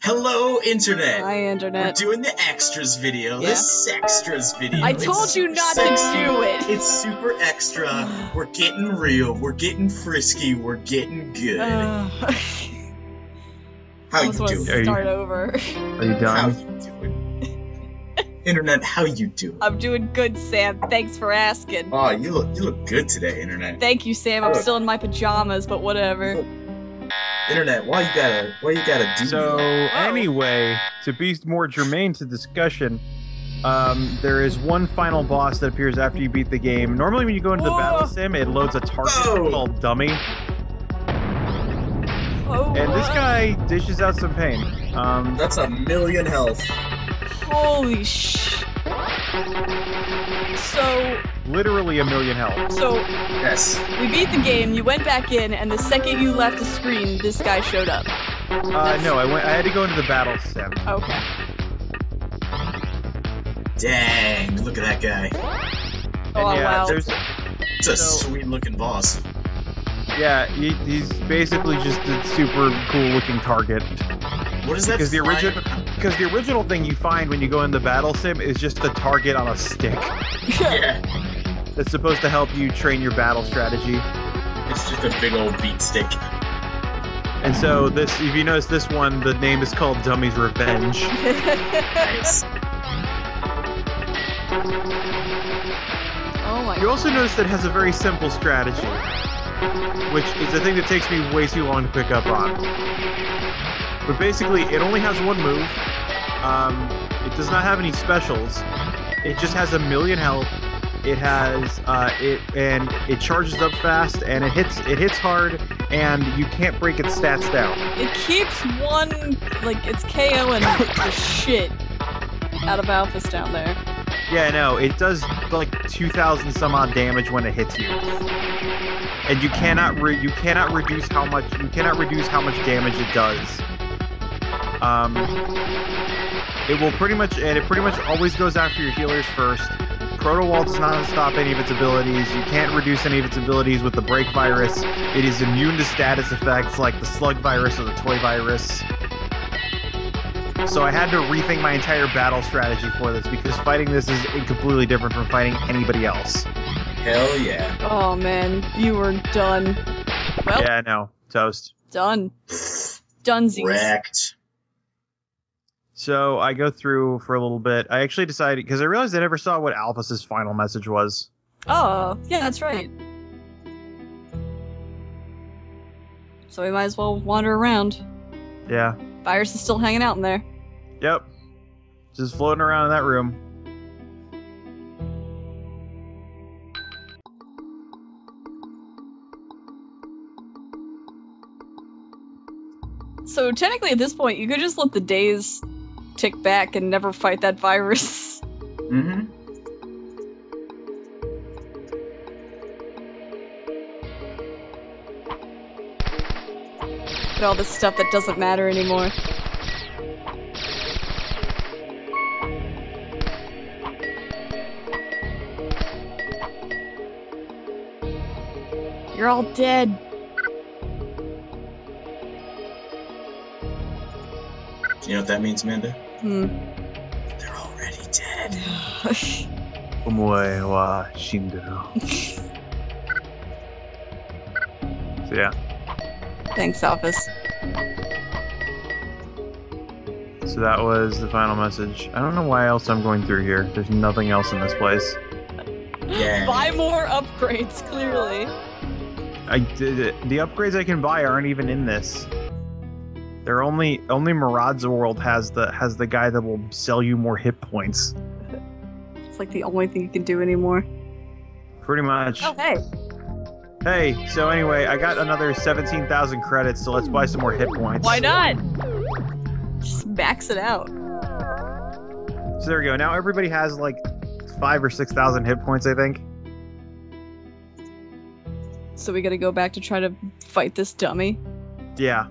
Hello, Internet! Hi, Internet. We're doing the extras video, Yeah. the sextras video. I It's told you super not sexy. to do it! It's super extra. We're getting real. We're getting frisky. We're getting good. How How you doing? Start over. Are you How done? you doing? Internet, how you doing? I'm doing good, Sam. Thanks for asking. Oh, you look good today, Internet. Thank you, Sam. I'm Good. still in my pajamas, but whatever. Internet, why you gotta do So, that? anyway, to be more germane to discussion, there is one final boss that appears after you beat the game. Normally when you go into the battle sim, it loads a target Whoa. called Dummy, Oh, and this guy dishes out some pain. That's 1,000,000 health. holy sh... So, Literally 1,000,000 health. Yes. we beat the game, you went back in, and the second you left the screen, this guy showed up. No, I had to go into the battle sim. Okay. Dang, look at that guy. Oh, And yeah, wow. there's It's a So- sweet looking boss. yeah, he's basically just a super cool looking target. What is that? Because the original thing you find when you go in the battle sim is just a target on a stick. Yeah. That's supposed to help you train your battle strategy. It's just a big old beat stick. And so this, if you notice this one, the name is called Dummy's Revenge. Nice. Oh my You also notice that it has a very simple strategy, which is a thing that takes me way too long to pick up on. But basically, it only has one move. It does not have any specials. It just has 1,000,000 health. It has it charges up fast, and it hits hard, and you can't break its stats down. It keeps one, like, it's KOing the shit out of Alphys down there. Yeah, no, it does like 2,000 some odd damage when it hits you, and you cannot reduce how much damage it does. It pretty much always goes after your healers first. Proto Wall does not stop any of its abilities. You can't reduce any of its abilities with the Break Virus. It is immune to status effects like the Slug Virus or the Toy Virus. So I had to rethink my entire battle strategy for this because fighting this is completely different from fighting anybody else. Hell yeah. Oh man, you were done. Well, Yeah, no, toast. done. Dunsies. Wrecked. So I go through for a little bit. I actually decided, because I realized I never saw what Alphys' final message was. Oh, yeah, that's right. So we might as well wander around. Yeah. Virus is still hanging out in there. Yep. Just floating around in that room. So technically at this point, you could just let the days tick back and never fight that virus. Mm-hmm. But all this stuff that doesn't matter anymore. You're all dead. Do you know what that means, Amanda? Hmm. They're already dead. Omoe wa shinderu. So yeah. Thanks, Alphys. So that was the final message. I don't know why else I'm going through here. There's nothing else in this place. Yeah. Buy more upgrades, clearly. I did it. The upgrades I can buy aren't even in this. They're only Murad's World has the guy that will sell you more hit points. It's like the only thing you can do anymore. Pretty much. Oh, hey. Hey, so anyway, I got another 17,000 credits, so let's buy some more hit points. Why not? Just max it out. So there we go. Now everybody has like 5,000 or 6,000 hit points, I think. So we gotta go back to try to fight this dummy. Yeah.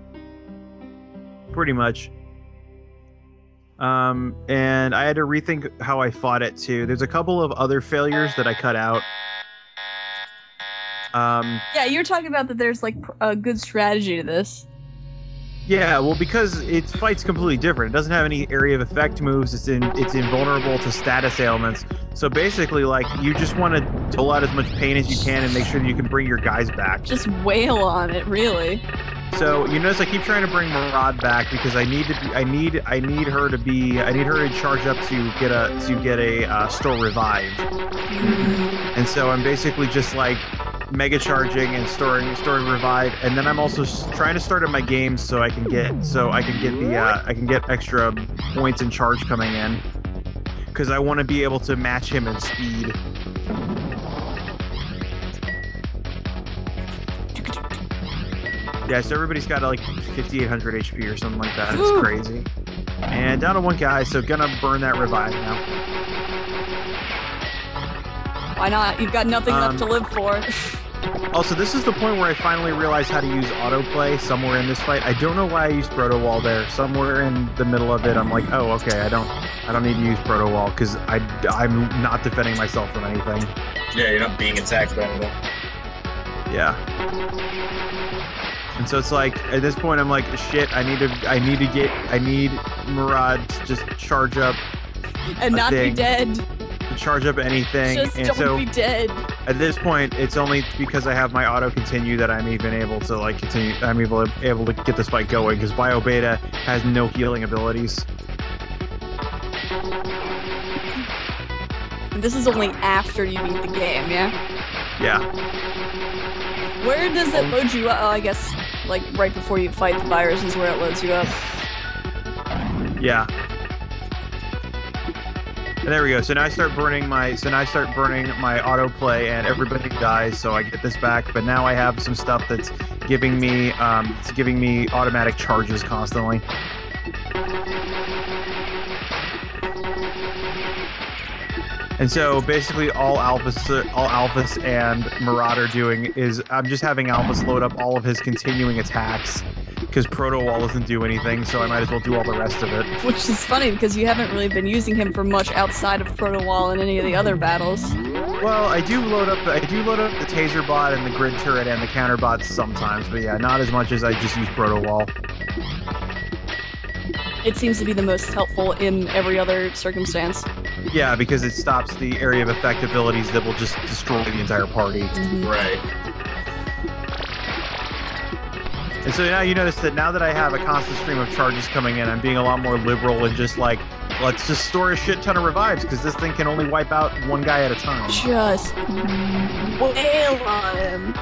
Pretty much. And I had to rethink how I fought it too. There's a couple of other failures that I cut out. Yeah, you're talking about that there's like a good strategy to this. Yeah, well, because its fight's completely different. It doesn't have any area of effect moves. It's invulnerable to status ailments. So basically, like, you just want to dole out as much pain as you can and make sure that you can bring your guys back. Just wail on it, really. So you notice I keep trying to bring Murad back because I need her to charge up to get a store revive. And so I'm basically just like mega charging and storing revive, and then I'm also trying to start up my games so I can get extra points and charge coming in, because I want to be able to match him in speed. Yeah, so everybody's got like 5,800 HP or something like that. It's crazy. And down to one guy, so gonna burn that revive now. Why not? You've got nothing left to live for. Also, this is the point where I finally realized how to use autoplay somewhere in this fight. I don't know why I used Proto Wall there. Somewhere in the middle of it, I'm like, oh, okay, I don't need to use Proto Wall because I'm not defending myself from anything. Yeah, you're not being attacked by anything. Yeah. And so it's like, at this point, I'm like, shit, I need Murad to just charge up and not be dead. To charge up anything. Just and don't so, be dead. At this point, it's only because I have my auto continue that I'm even able to like continue. I'm able to get this fight going because Bio Beta has no healing abilities. This is only after you beat the game, yeah? Yeah. Where does it load you up? Oh, I guess like right before you fight the virus is where it loads you up. Yeah. And there we go. So now I start burning my autoplay, and everybody dies. So I get this back. But now I have some stuff that's giving me automatic charges constantly. And so basically all Alphys and Murad are doing is I'm just having Alphys load up all of his continuing attacks because Proto Wall doesn't do anything, so I might as well do all the rest of it. Which is funny because you haven't really been using him for much outside of Proto Wall in any of the other battles. Well, I do load up the Taser Bot and the Grid Turret and the Counter Bots sometimes, but yeah, not as much as I just use Proto Wall. It seems to be the most helpful in every other circumstance. Yeah, because it stops the area of effect abilities that will just destroy the entire party. Mm-hmm. Right. And so now you notice that now that I have a constant stream of charges coming in, I'm being a lot more liberal and just like, let's just store a shit ton of revives, because this thing can only wipe out one guy at a time. Just wail on him.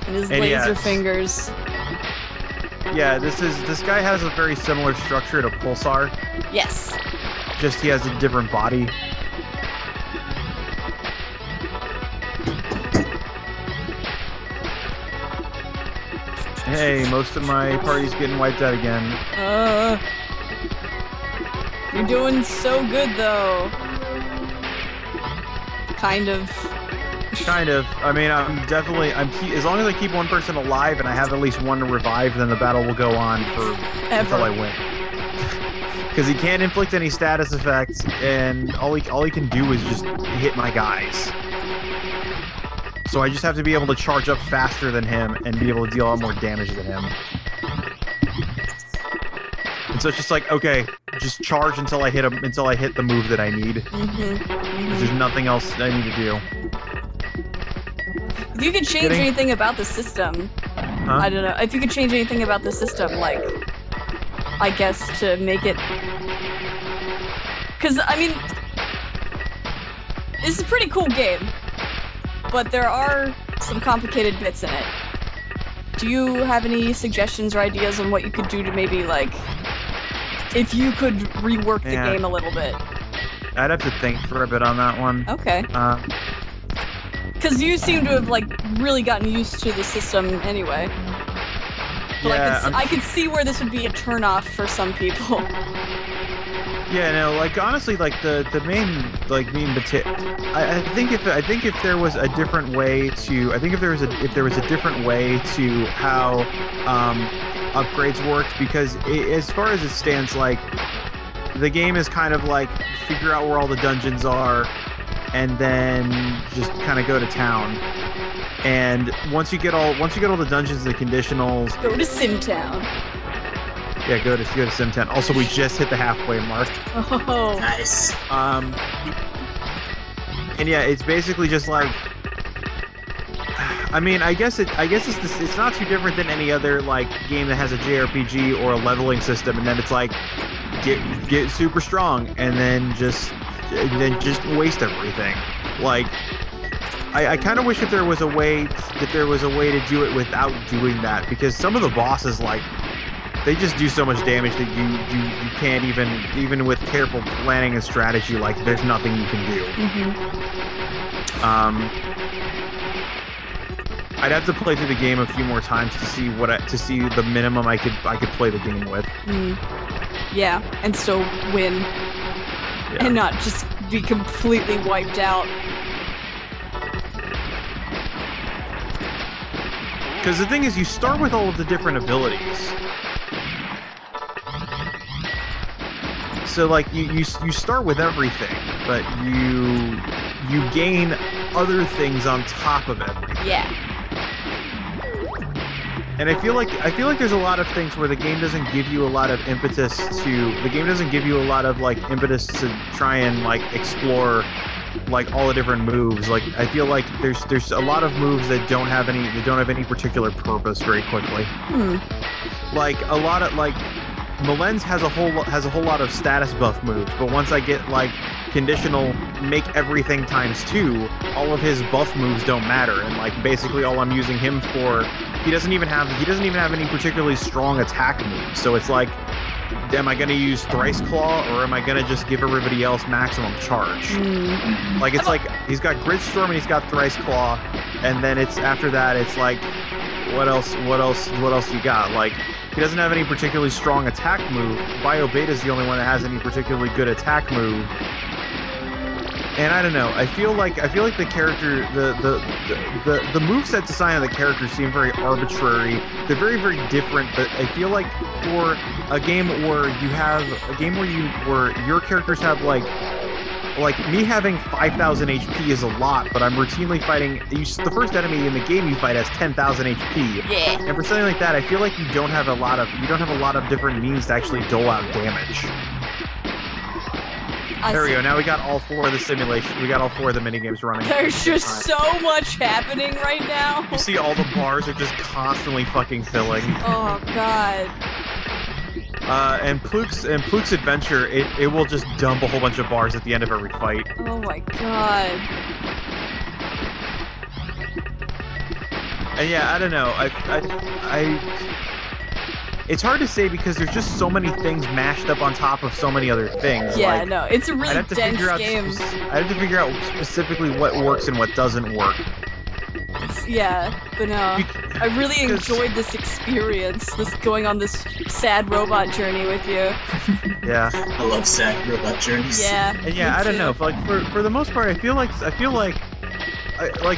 And his laser fingers. Yeah, this guy has a very similar structure to Pulsar. Yes. Just he has a different body. Hey, most of my party's getting wiped out again. You're doing so good though. Kind of. Kind of. I mean, as long as I keep one person alive and I have at least one to revive, then the battle will go on until I win. Because he can't inflict any status effects, and all he can do is just hit my guys. So I just have to be able to charge up faster than him and be able to deal a lot more damage than him. And so it's just like, okay, just charge until I hit the move that I need. There's nothing else I need to do. If you could change anything about the system, I don't know. If you could change anything about the system, like, I guess to make it, because I mean, this is a pretty cool game, but there are some complicated bits in it. Do you have any suggestions or ideas on what you could do to maybe, like, if you could rework the game a little bit? I'd have to think for a bit on that one. Okay. Because you seem to have, like, really gotten used to the system anyway. But yeah, I could see where this would be a turnoff for some people. Yeah, no, like honestly, like the main I think if there was a different way to if there was a different way to how upgrades worked, because as far as it stands, like the game is kind of like figure out where all the dungeons are and then just kind of go to town. And once you get all the dungeons and the conditionals, Go to Simtown. yeah, go to Simtown. Also, we just hit the halfway mark. Oh. Nice. And yeah, it's basically just like, I mean, I guess it's not too different than any other like game that has a JRPG or a leveling system, and then it's like get super strong and then just waste everything. Like, I kind of wish that there was a way to do it without doing that, because some of the bosses, like, they just do so much damage that you can't even with careful planning and strategy, like, there's nothing you can do. I'd have to play through the game a few more times to see the minimum I could play the game with. Yeah, and still win, and not just be completely wiped out. Because the thing is, you start with all of the different abilities. So like you start with everything, but you gain other things on top of everything. Yeah. And I feel like there's a lot of things where the game doesn't give you a lot of impetus to try and like explore like all the different moves. Like, I feel like there's a lot of moves that don't have any particular purpose very quickly. Like a lot of like Malen's has a whole lot of status buff moves, but once I get like conditional make everything ×2, all of his buff moves don't matter, and like basically all I'm using him for, he doesn't even have any particularly strong attack moves. So it's like, am I gonna use Thrice Claw, or am I gonna just give everybody else maximum charge? Like, it's like he's got Grid Storm and he's got Thrice Claw, and then it's after that it's like, what else you got? Like, he doesn't have any particularly strong attack move. Bio Beta's the only one that has any particularly good attack move. And I don't know. I feel like the character, the moveset design of the characters seem very arbitrary. They're very, very different. But I feel like for a game where your characters have like me having 5,000 HP is a lot, but I'm routinely fighting. The first enemy in the game you fight has 10,000 HP. Yeah. And for something like that, I feel like you don't have a lot of different means to actually dole out damage. There we go. Now we got all four of the simulation. We got all four of the minigames running. There's just so much happening right now. You see, all the bars are just constantly fucking filling. Oh god. And Pluke's adventure, it will just dump a whole bunch of bars at the end of every fight. Oh my god. And yeah, I don't know. It's hard to say because there's just so many things mashed up on top of so many other things. Yeah, like, no, it's a really dense game. I'd have to figure out specifically what works and what doesn't work. Yeah, but no, I really enjoyed this experience, going on this sad robot journey with you. Yeah. I love sad robot journeys. Yeah. And yeah, I don't know. Like for the most part, I feel like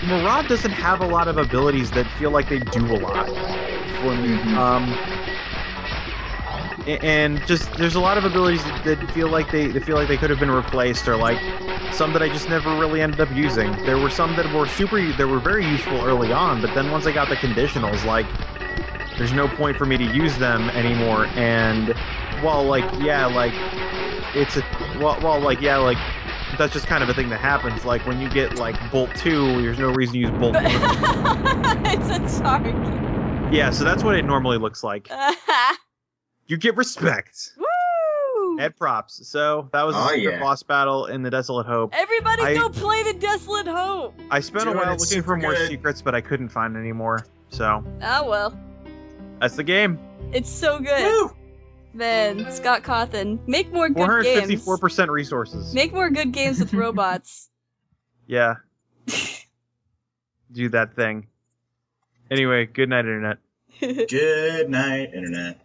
Murad doesn't have a lot of abilities that feel like they do a lot for me. And just there's a lot of abilities that feel like they could have been replaced, or like some that I just never really ended up using. There were some that were very useful early on, but then once I got the conditionals, like, there's no point for me to use them anymore. And that's just kind of a thing that happens. Like, when you get like Bolt 2, there's no reason to use Bolt 1. It's a target. Yeah, so that's what it normally looks like. You get respect. Woo! And props. So that was the boss battle in the Desolate Hope. Everybody go play the Desolate Hope! I spent a while looking for more secrets, but I couldn't find any more. So. Oh well. That's the game. It's so good. Woo! Man, Scott Cawthon, make more good games. 454% resources. Make more good games with robots. Yeah. Do that thing. Anyway, good night, Internet. Good night, Internet.